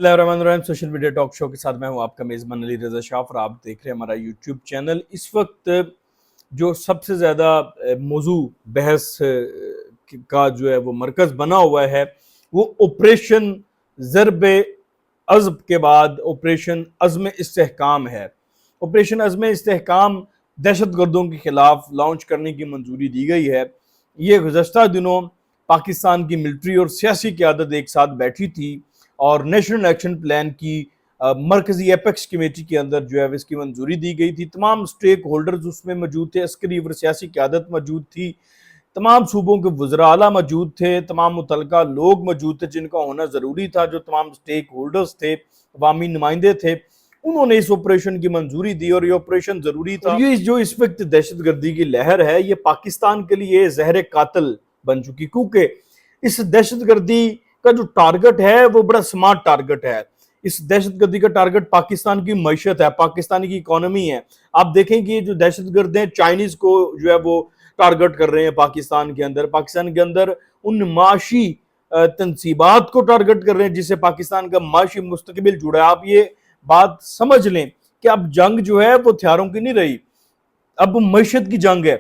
الرحمن social media talk show کے ساتھ میں ہوں آپ کا میزبان علی رضا شاہ اور آپ دیکھ رہے ہیں ہمارا یوٹیوب چینل۔ اس وقت جو سب سے زیادہ موضوع بحث کا جو ہے وہ مرکز بنا ہوا ہے وہ آپریشن ضرب عضب کے بعد آپریشن عزم استحکام ہے۔ آپریشن عزم استحکام دہشت گردوں کے خلاف لانچ کرنے کی منظوری دی گئی ہے۔ یہ گزشتہ دنوں پاکستان کی ملٹری اور سیاسی قیادت ایک ساتھ بیٹھی تھی اور نیشنل ایکشن پلان کی مرکزی ایپیکس کمیٹی کے اندر جو ہے اس کی منظوری دی گئی تھی۔ تمام سٹیک ہولڈرز اس میں موجود تھے، عسکری اور سیاسی قیادت موجود تھی، تمام صوبوں کے وزراء اعلیٰ موجود تھے، تمام متعلقہ لوگ موجود تھے جن کا ہونا ضروری تھا، جو تمام سٹیک ہولڈرز تھے، عوامی نمائندے تھے۔ انہوں نے اس آپریشن کی منظوری دی اور یہ آپریشن ضروری تھا۔ یہ جو اس وقت دہشت گردی کی لہر ہے یہ پاکستان کے لیے زہر قاتل بن چکی، کیونکہ اس دہشت گردی کا جو ٹارگٹ ہے وہ بڑا سمارٹ ٹارگٹ ہے۔ اس دہشت گردی کا ٹارگٹ پاکستان کی معیشت ہے، پاکستانی کی اکانومی ہے۔ آپ دیکھیں کہ یہ جو دہشت گرد ہیں چائنیز کو جو ہے وہ ٹارگٹ کر رہے ہیں پاکستان کے اندر ان معاشی تنصیبات کو ٹارگٹ کر رہے ہیں جس سے پاکستان کا معاشی مستقبل جڑا ہے۔ آپ یہ بات سمجھ لیں کہ اب جنگ جو ہے وہ ہتھیاروں کی نہیں رہی، اب معیشت کی جنگ ہے،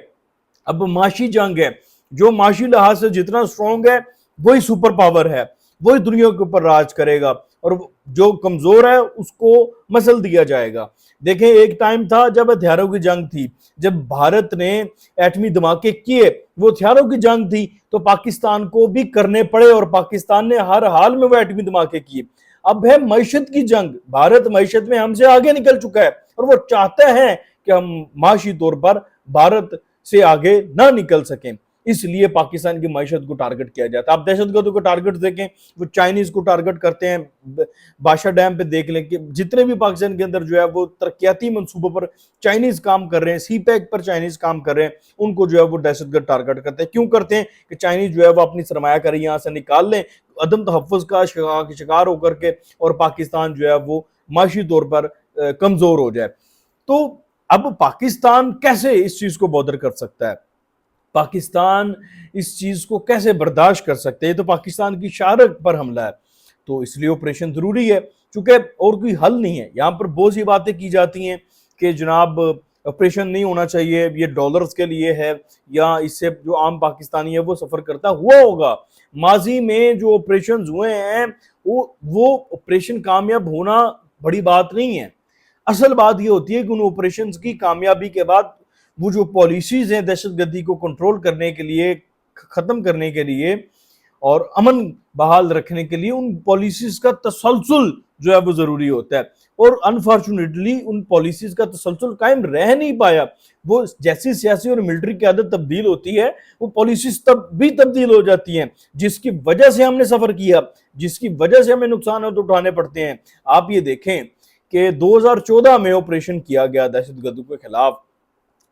اب معاشی جنگ ہے۔ جو معاشی لحاظ سے جتنا سٹرونگ ہے وہی سپر پاور ہے، وہی دنیا کے اوپر راج کرے گا، اور جو کمزور ہے اس کو مسل دیا جائے گا۔ دیکھیں ایک ٹائم تھا جب ہتھیاروں کی جنگ تھی، جب بھارت نے ایٹمی دھماکے کیے وہ ہتھیاروں کی جنگ تھی تو پاکستان کو بھی کرنے پڑے اور پاکستان نے ہر حال میں وہ ایٹمی دھماکے کیے۔ اب ہے معیشت کی جنگ، بھارت معیشت میں ہم سے آگے نکل چکا ہے اور وہ چاہتے ہیں کہ ہم معاشی طور پر بھارت سے آگے نہ نکل سکیں، اس لیے پاکستان کی معیشت کو ٹارگٹ کیا جاتا ہے۔ آپ دہشت گردوں کو ٹارگٹ دیکھیں، وہ چائنیز کو ٹارگٹ کرتے ہیں۔ بادشاہ ڈیم پہ دیکھ لیں کہ جتنے بھی پاکستان کے اندر جو ہے وہ ترقیاتی منصوبوں پر چائنیز کام کر رہے ہیں، سی پیک پر چائنیز کام کر رہے ہیں، ان کو جو ہے وہ دہشت گرد ٹارگٹ کرتے ہیں۔ کیوں کرتے ہیں؟ کہ چائنیز جو ہے وہ اپنی سرمایہ کاری یہاں سے نکال لیں عدم تحفظ کا شکار ہو کر کے، اور پاکستان جو ہے وہ معاشی طور پر کمزور ہو جائے۔ تو اب پاکستان کیسے اس چیز کو بودر کر سکتا ہے؟ پاکستان اس چیز کو کیسے برداشت کر سکتے ہیں؟ تو پاکستان کی شارک پر حملہ ہے، تو اس لیے آپریشن ضروری ہے، چونکہ اور کوئی حل نہیں ہے۔ یہاں پر بہت سی باتیں کی جاتی ہیں کہ جناب آپریشن نہیں ہونا چاہیے، یہ ڈالرز کے لیے ہے، یا اس سے جو عام پاکستانی ہے وہ سفر کرتا ہوا ہوگا۔ ماضی میں جو آپریشنز ہوئے ہیں وہ آپریشن کامیاب ہونا بڑی بات نہیں ہے۔ اصل بات یہ ہوتی ہے کہ ان آپریشنز کی کامیابی کے بعد وہ جو پالیسیز ہیں دہشت گردی کو کنٹرول کرنے کے لیے، ختم کرنے کے لیے اور امن بحال رکھنے کے لیے، ان پالیسیز کا تسلسل جو ہے وہ ضروری ہوتا ہے، اور انفارچونیٹلی ان پالیسیز کا تسلسل قائم رہ نہیں پایا۔ وہ جیسی سیاسی اور ملٹری قیادت تبدیل ہوتی ہے وہ پالیسیز بھی تبدیل ہو جاتی ہیں، جس کی وجہ سے ہم نے سفر کیا، جس کی وجہ سے ہمیں نقصانات اٹھانے پڑتے ہیں۔ آپ یہ دیکھیں کہ 2014 میں آپریشن کیا گیا دہشت گردوں کے خلاف،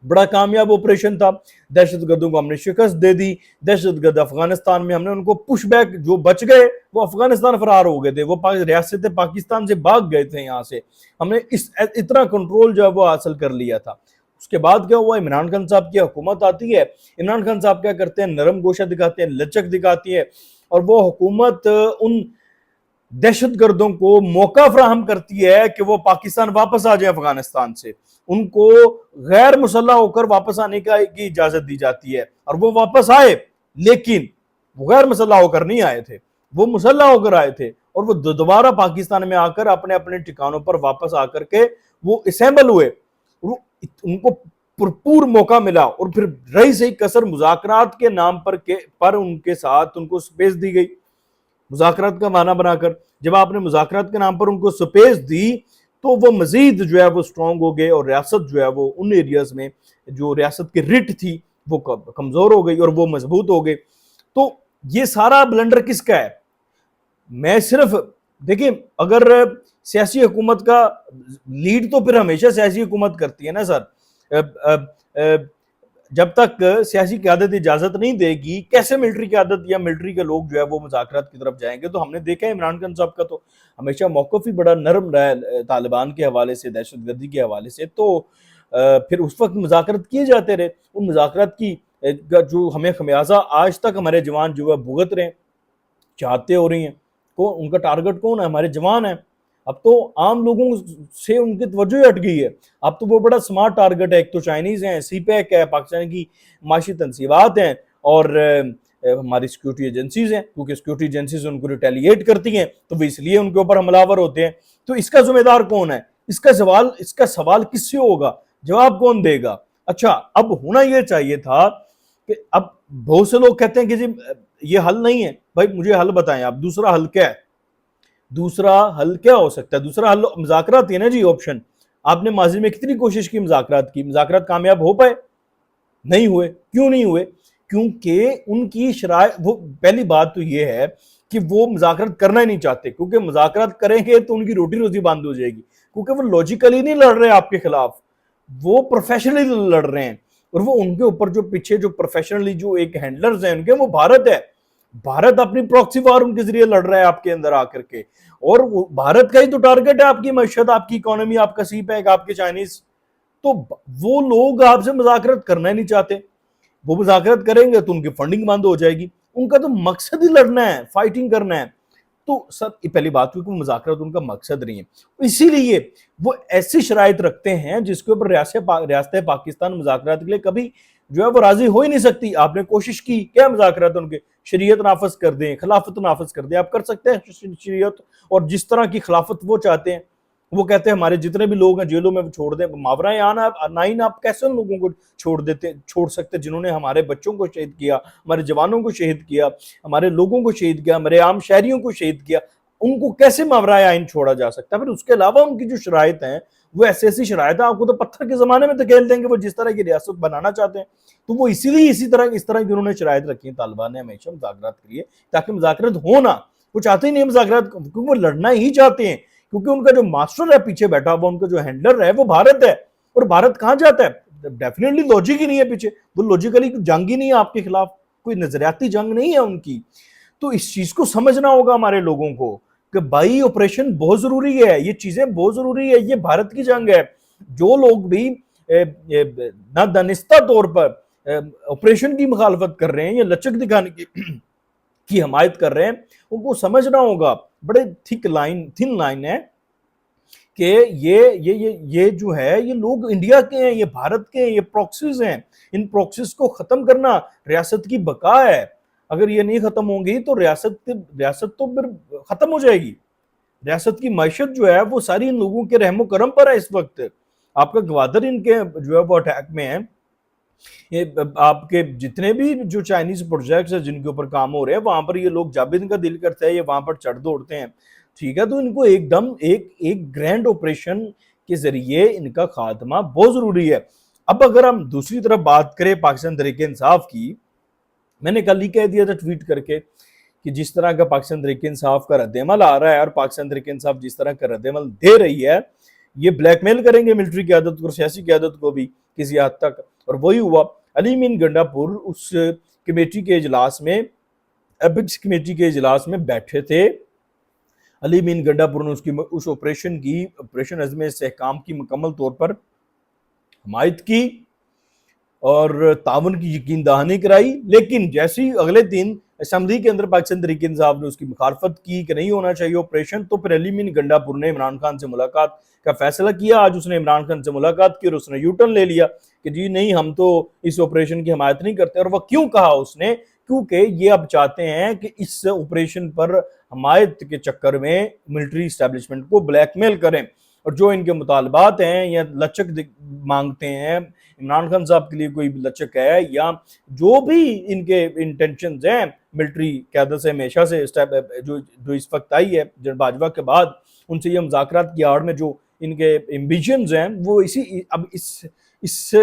بڑا کامیاب آپریشن تھا، دہشت گردوں کو ہم نے شکست دے دی۔ دہشت گرد افغانستان میں ہم نے ان کو پش بیک، جو بچ گئے وہ افغانستان فرار ہو گئے تھے، وہ ریاست پاکستان سے بھاگ گئے تھے یہاں سے، ہم نے اتنا کنٹرول جو ہے وہ حاصل کر لیا تھا۔ اس کے بعد کیا ہوا؟ عمران خان صاحب کی حکومت آتی ہے، عمران خان صاحب کیا کرتے ہیں؟ نرم گوشہ دکھاتے ہیں، لچک دکھاتی ہے، اور وہ حکومت ان دہشت گردوں کو موقع فراہم کرتی ہے کہ وہ پاکستان واپس آ جائیں افغانستان سے، ان کو غیر مسلح ہو کر واپس آنے کی اجازت دی جاتی ہے، اور وہ واپس آئے، لیکن وہ غیر مسلح ہو کر نہیں آئے تھے، وہ مسلح ہو کر آئے تھے، اور وہ دوبارہ پاکستان میں آ کر اپنے اپنے ٹھکانوں پر واپس آ کر کے وہ اسیمبل ہوئے، ان کو پرپور موقع ملا، اور پھر رہی صحیح کسر مذاکرات کے نام پر ان کے ساتھ ان کو سپیس دی گئی، مذاکرات کا معنی بنا کر۔ جب آپ نے مذاکرات کے نام پر ان کو سپیس دی تو وہ مزید جو ہے وہ سٹرونگ ہو گئے، اور ریاست جو ہے وہ ان ایریاز میں جو ریاست کی رٹ تھی وہ کمزور ہو گئی اور وہ مضبوط ہو گئے۔ تو یہ سارا بلنڈر کس کا ہے؟ میں صرف دیکھیں، اگر سیاسی حکومت کا لیڈ تو پھر ہمیشہ سیاسی حکومت کرتی ہے نا سر، جب تک سیاسی قیادت اجازت نہیں دے گی کیسے ملٹری قیادت یا ملٹری کے لوگ جو ہے وہ مذاکرات کی طرف جائیں گے؟ تو ہم نے دیکھا ہے عمران خان صاحب کا تو ہمیشہ موقف ہی بڑا نرم رہا ہے طالبان کے حوالے سے، دہشت گردی کے حوالے سے، تو پھر اس وقت مذاکرات کیے جاتے رہے۔ ان مذاکرات کی جو ہمیں خمیازہ آج تک ہمارے جوان جو ہے بھگت رہے ہیں، چاہتے ہو رہی ہیں، ان کا ٹارگٹ کون ہے؟ ہمارے جوان ہیں. اب تو عام لوگوں سے ان کی توجہ ہٹ گئی ہے. اب تو وہ بڑا سمارٹ ٹارگٹ ہے. ایک تو چائنیز ہیں, سی پیک ہے, پاکستان کی معاشی تنصیبات ہیں, اور ہماری سیکیورٹی ایجنسیز ہیں, کیونکہ سیکیورٹی ایجنسیز ان کو ریٹیلیٹ کرتی ہیں تو وہ اس لیے ان کے اوپر حملہ آور ہوتے ہیں. تو اس کا ذمہ دار کون ہے؟ اس کا سوال کس سے ہوگا؟ جواب کون دے گا؟ اچھا اب ہونا یہ چاہیے تھا کہ اب بہت سے لوگ کہتے ہیں کہ جی یہ حل نہیں ہے. بھائی مجھے حل بتائیں آپ, دوسرا حل کیا ہے؟ دوسرا حل کیا ہو سکتا ہے؟ دوسرا حل مذاکرات ہے نا جی, آپشن. آپ نے ماضی میں کتنی کوشش کی مذاکرات کی, مذاکرات کامیاب ہو پائے؟ نہیں ہوئے. کیوں نہیں ہوئے؟ کیونکہ ان کی شرائط, وہ پہلی بات تو یہ ہے کہ وہ مذاکرات کرنا ہی نہیں چاہتے, کیونکہ مذاکرات کریں گے تو ان کی روٹی روزی بند ہو جائے گی, کیونکہ وہ لاجیکلی نہیں لڑ رہے آپ کے خلاف, وہ پروفیشنلی لڑ رہے ہیں. اور وہ ان کے اوپر جو پیچھے جو پروفیشنلی جو ایک ہینڈلرز ہیں ان کے, وہ بھارت ہے. بھارت اپنی پروکسی وار ان کے ذریعے لڑ رہا ہے آپ کے اندر آ کر کے, اور بھارت کا ہی تو ٹارگٹ ہے آپ کی معیشت, آپ کی اکانومی, آپ کا سی پیک, آپ کے چائنیز. تو وہ لوگ آپ سے مذاکرات کرنا ہی نہیں چاہتے. وہ مذاکرات کریں گے تو ان کی فنڈنگ بند ہو جائے گی. ان کا تو مقصد ہی لڑنا ہے, فائٹنگ کرنا ہے. تو سر پہلی بات ہوئی کہ مذاکرات ان کا مقصد نہیں ہے. اسی لیے وہ ایسی شرائط رکھتے ہیں جس کے اوپر ریاست پاکستان مذاکرات کے لیے کبھی جو ہے وہ راضی ہو ہی نہیں سکتی. آپ نے کوشش کی, کیا مذاکرات ان کے؟ شریعت نافذ کر دیں, خلافت نافذ کر دیں. آپ کر سکتے ہیں شریعت اور جس طرح کی خلافت وہ چاہتے ہیں. وہ کہتے ہیں ہمارے جتنے بھی لوگ ہیں جیلوں میں وہ چھوڑ دیں. ماورا نائن آپ کیسے ان لوگوں کو چھوڑ سکتے جنہوں نے ہمارے بچوں کو شہید کیا, ہمارے جوانوں کو شہید کیا, ہمارے لوگوں کو شہید کیا, ہمارے عام شہریوں کو شہید کیا؟ ان کو کیسے ماورائے آئین چھوڑا جا سکتا ہے؟ پھر اس کے علاوہ ان کی جو شرائط ہیں وہ ایسی شرائط ہیں, آپ کو تو پتھر کے زمانے میں دھکیل دیں گے وہ جس طرح کی ریاست بنانا چاہتے ہیں. تو وہ اسی لیے اس طرح کی انہوں نے شرائط رکھی ہیں طالبان نے ہمیشہ مذاکرات کے لیے, تاکہ مذاکرات ہو نا. وہ چاہتے ہی نہیں مذاکرات, کیونکہ وہ لڑنا ہی چاہتے ہیں, کیونکہ ان کا جو ماسٹر ہے پیچھے بیٹھا ہوا, ان کا جو ہینڈلر ہے وہ بھارت ہے. اور بھارت کہاں جاتا ہے؟ ڈیفینیٹلی لاجک ہی نہیں ہے پیچھے, وہ لاجیکلی جنگ ہی نہیں ہے آپ کے خلاف, کوئی نظریاتی جنگ نہیں ہے ان کی. تو اس چیز کو سمجھنا ہوگا ہمارے لوگوں کو کہ بھائی آپریشن بہت ضروری ہے, یہ چیزیں بہت ضروری ہے, یہ بھارت کی جنگ ہے. جو لوگ بھی نہ دانستہ طور پر آپریشن کی مخالفت کر رہے ہیں یا لچک دکھانے کی حمایت کر رہے ہیں, ان کو سمجھنا ہوگا, بڑے تھن لائن ہے کہ یہ جو ہے یہ لوگ انڈیا کے ہیں, یہ بھارت کے ہیں, یہ پروکسیز ہیں. ان پروکسیز کو ختم کرنا ریاست کی بقا ہے. اگر یہ نہیں ختم ہوں گی تو ریاست تو پھر ختم ہو جائے گی. ریاست کی معیشت جو ہے وہ ساری ان لوگوں کے رحم و کرم پر ہے اس وقت. آپ کا گوادر ان کے جو ہے وہ اٹیک میں ہے. آپ کے جتنے بھی جو چائنیز پروجیکٹس ہیں جن کے اوپر کام ہو رہے ہیں, وہاں پر یہ لوگ جب ان کا دل کرتا ہے یہ وہاں پر چڑھ دوڑتے ہیں. ٹھیک ہے, تو ان کو ایک دم ایک گرینڈ آپریشن کے ذریعے ان کا خاتمہ بہت ضروری ہے. اب اگر ہم دوسری طرف بات کریں پاکستان تحریک انصاف کی, میں نے کل ہی کہہ دیا تھا ٹویٹ کر کے کہ جس طرح کا پاکستان تحریک انصاف کا رد عمل آ رہا ہے اور پاکستان تحریک انصاف جس طرح کا رد عمل دے رہی ہے, یہ بلیک میل کریں گے ملٹری قیادت کو اور سیاسی قیادت کو بھی کسی حد تک. اور وہی ہوا. علی امین گنڈا پور اس کمیٹی کے اجلاس میں, ایپکس کمیٹی کے اجلاس میں بیٹھے تھے. علی امین گنڈا پور نے اس آپریشن عزم استحکام کی مکمل طور پر حمایت کی اور تعاون کی یقین دہانی کرائی. لیکن جیسے اگلے دن اسمبلی کے اندر پاکستان تحریک انصاف نے اس کی مخالفت کی کہ نہیں ہونا چاہیے آپریشن, تو پھر علی امین گنڈا پور نے عمران خان سے ملاقات کا فیصلہ کیا. آج اس نے عمران خان سے ملاقات کی اور اس نے یو ٹرن لے لیا کہ جی نہیں ہم تو اس آپریشن کی حمایت نہیں کرتے. اور وہ کیوں کہا اس نے؟ کیونکہ یہ اب چاہتے ہیں کہ اس آپریشن پر حمایت کے چکر میں ملٹری اسٹیبلشمنٹ کو بلیک میل کریں, اور جو ان کے مطالبات ہیں یا لچک مانگتے ہیں, عمران خان صاحب کے لیے کوئی لچک ہے یا جو بھی ان کے انٹینشنز ہیں ملٹری قیادت سے ہمیشہ سے جو اس وقت آئی ہے جنرل باجوہ کے بعد, ان سے یہ مذاکرات کی آڑ میں جو ان کے ایمبیشنز ہیں وہ اس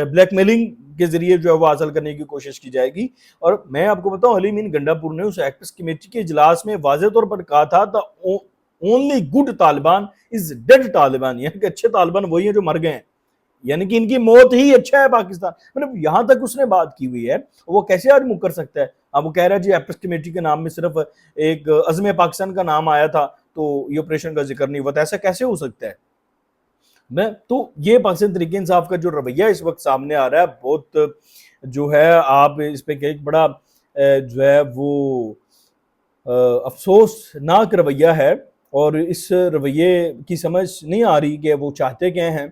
بلیک میلنگ کے ذریعے جو ہے وہ حاصل کرنے کی کوشش کی جائے گی. اور میں آپ کو بتاؤں علی امین گنڈا پور نے اس ایپکس کمیٹی کے اجلاس میں واضح طور پر کہا تھا اونلی گڈ طالبان از ڈیڈ طالبان, یعنی کہ اچھے طالبان وہی ہیں جو مر گئے ہیں, یعنی کہ ان کی موت ہی اچھا ہے پاکستان. مطلب یہاں تک اس نے بات کی ہوئی ہے. وہ کیسے آج مکر سکتا ہے؟ اب وہ کہہ رہا ہے جی ایپکس کمیٹی کے نام میں صرف ایک عزم پاکستان کا نام آیا تھا تو یہ آپریشن کا ذکر نہیں ہوا تھا. ایسا کیسے ہو سکتا ہے؟ تو یہ پاکستان تحریک انصاف کا جو رویہ اس وقت سامنے آ رہا ہے بہت جو ہے آپ اس پہ ایک بڑا جو ہے وہ افسوسناک رویہ ہے، اور اس رویے کی سمجھ نہیں آ رہی کہ وہ چاہتے کیا ہیں،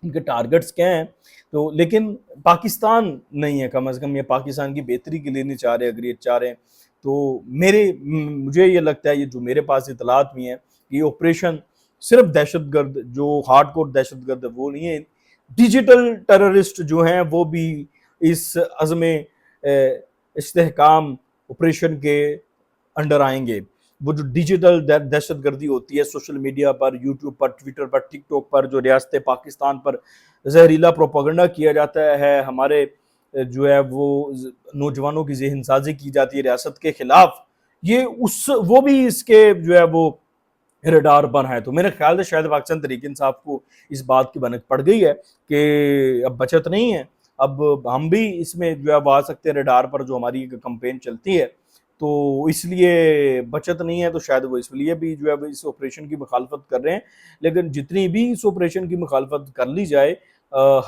ان کے ٹارگٹس کیا ہیں. تو لیکن پاکستان نہیں ہے، کم از کم یہ پاکستان کی بہتری کے لیے نہیں چاہ رہے. اگر یہ چاہ رہے ہیں تو مجھے یہ لگتا ہے، یہ جو میرے پاس اطلاعات ہوئی ہیں، یہ آپریشن صرف دہشت گرد جو ہارڈ کور دہشت گرد وہ نہیں ہے، ڈیجیٹل ٹیررسٹ جو ہیں وہ بھی اس عزم استحکام آپریشن کے انڈر آئیں گے. وہ جو ڈیجیٹل دہشت گردی ہوتی ہے سوشل میڈیا پر، یوٹیوب پر، ٹویٹر پر، ٹک ٹاک پر، جو ریاست پاکستان پر زہریلا پروپیگنڈا کیا جاتا ہے، ہمارے جو ہے وہ نوجوانوں کی ذہن سازی کی جاتی ہے ریاست کے خلاف، وہ بھی اس کے جو ہے وہ ریڈار پر ہے. تو میرے خیال سے شاید پاکستان تحریک انصاف کو اس بات کی بھنک پڑ گئی ہے کہ اب بچت نہیں ہے، اب ہم بھی اس میں جو ہے وہ آ سکتے ہیں ریڈار پر، جو ہماری کمپین چلتی ہے. تو اس لیے بچت نہیں ہے، تو شاید وہ اس لیے بھی جو ہے اس آپریشن کی مخالفت کر رہے ہیں. لیکن جتنی بھی اس آپریشن کی مخالفت کر لی جائے،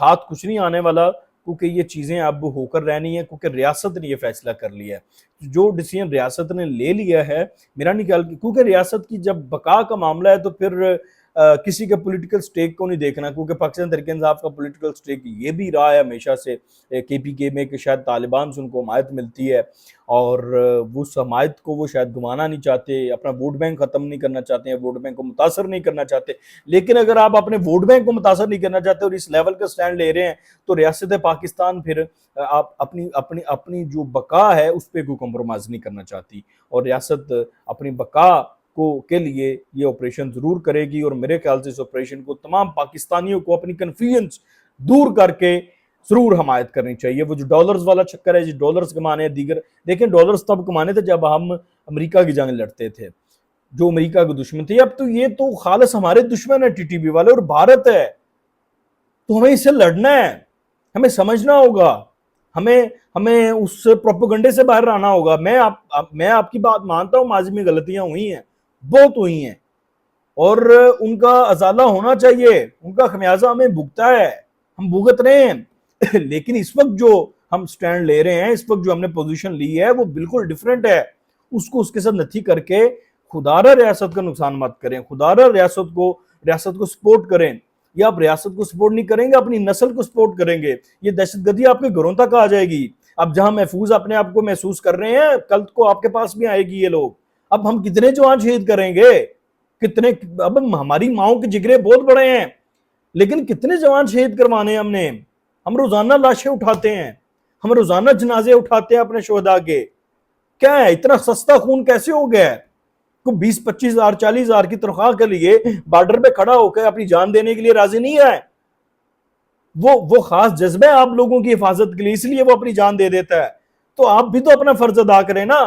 ہاتھ کچھ نہیں آنے والا، کیونکہ یہ چیزیں اب ہو کر رہنی ہیں، کیونکہ ریاست نے یہ فیصلہ کر لیا ہے. جو ڈیسیژن ریاست نے لے لیا ہے، میرا نہیں خیال، کیونکہ ریاست کی جب بقا کا معاملہ ہے تو پھر کسی کے پولیٹیکل سٹیک کو نہیں دیکھنا، کیونکہ پاکستان تحریک انصاف کا پولیٹیکل سٹیک یہ بھی رہا ہے ہمیشہ سے کے پی کے میں کہ شاید طالبان سے ان کو حمایت ملتی ہے، اور وہ اس حمایت کو وہ شاید گمانا نہیں چاہتے، اپنا ووٹ بینک ختم نہیں کرنا چاہتے ہیں، ووٹ بینک کو متاثر نہیں کرنا چاہتے. لیکن اگر آپ اپنے ووٹ بینک کو متاثر نہیں کرنا چاہتے اور اس لیول کا سٹینڈ لے رہے ہیں، تو ریاست پاکستان پھر آپ اپنی جو بقا ہے اس پہ کوئی کمپرومائز نہیں کرنا چاہتی، اور ریاست اپنی بقا کے لیے یہ آپریشن ضرور کرے گی. اور میرے خیال سے اس آپریشن کو تمام پاکستانیوں کو اپنی کنفیوژنس دور کر کے ضرور حمایت کرنی چاہیے. وہ جو ڈالرز والا چکر ہے، جو ڈالرز کمانے ہیں دیگر، دیکھیں ڈالرز تب کمانے تھے جب ہم امریکہ کی جنگ لڑتے تھے، جو امریکہ کے دشمن تھے. اب تو یہ تو خالص ہمارے دشمن ہے ٹی ٹی پی والے، اور بھارت ہے، تو ہمیں اس سے لڑنا ہے، ہمیں سمجھنا ہوگا، ہمیں اس پروپیگنڈے سے باہر آنا ہوگا. میں آپ کی بات مانتا ہوں، ماضی میں غلطیاں ہوئی ہیں، بہت ہوئی ہیں، اور ان کا ازالہ ہونا چاہیے، ان کا خمیازہ ہمیں بھگتا ہے، ہم بھگت رہے ہیں. لیکن اس وقت جو ہم سٹینڈ لے رہے ہیں، اس وقت جو ہم نے پوزیشن لی ہے، وہ بالکل ڈیفرنٹ ہے. اس کو اس کے ساتھ نتھی کر کے خدا را ریاست کا نقصان مت کریں، خدا را ریاست کو سپورٹ کریں. یا آپ ریاست کو سپورٹ نہیں کریں گے، اپنی نسل کو سپورٹ کریں گے، یہ دہشت گردی آپ کے گھروں تک آ جائے گی. اب جہاں محفوظ اپنے آپ کو محسوس کر رہے ہیں، کل کو آپ کے پاس بھی آئے گی یہ لوگ. اب ہم کتنے جوان شہید کریں گے، اب ہماری ماؤں کے جگرے بہت بڑے ہیں، لیکن کتنے جوان شہید کروانے ہیں ہم روزانہ لاشیں اٹھاتے ہیں، ہم روزانہ جنازے اٹھاتے ہیں اپنے شہداء کے. کیا ہے اتنا سستا خون کیسے ہو گیا ہے؟ 20-25 ہزار 40 ہزار کی تنخواہ کے لیے بارڈر پہ کھڑا ہو کے اپنی جان دینے کے لیے راضی نہیں ہے. وہ خاص جذبہ ہے آپ لوگوں کی حفاظت کے لیے، اس لیے وہ اپنی جان دے دیتا ہے. تو آپ بھی تو اپنا فرض ادا کریں نا،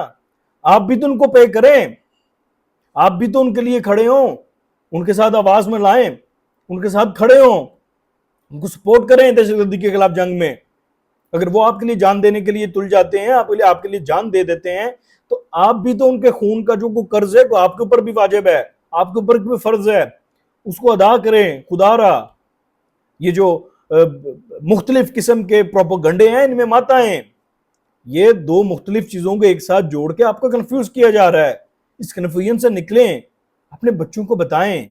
آپ بھی تو ان کو پے کریں، آپ بھی تو ان کے لیے کھڑے ہوں، ان کے ساتھ آواز میں لائیں، ان کے ساتھ کھڑے ہوں، ان کو سپورٹ کریں دہشت گردی کے خلاف جنگ میں. اگر وہ آپ کے لیے جان دینے کے لیے تل جاتے ہیں، آپ کے لیے جان دے دیتے ہیں، تو آپ بھی تو ان کے خون کا جو قرض ہے آپ کے اوپر بھی واجب ہے، آپ کے اوپر بھی فرض ہے، اس کو ادا کریں. خدا را یہ جو مختلف قسم کے پروپیگنڈے ہیں ان میں مت آئیں. یہ دو مختلف چیزوں کو ایک ساتھ جوڑ کے آپ کو کنفیوز کیا جا رہا ہے. اس کنفیوژن سے نکلیں، اپنے بچوں کو بتائیں.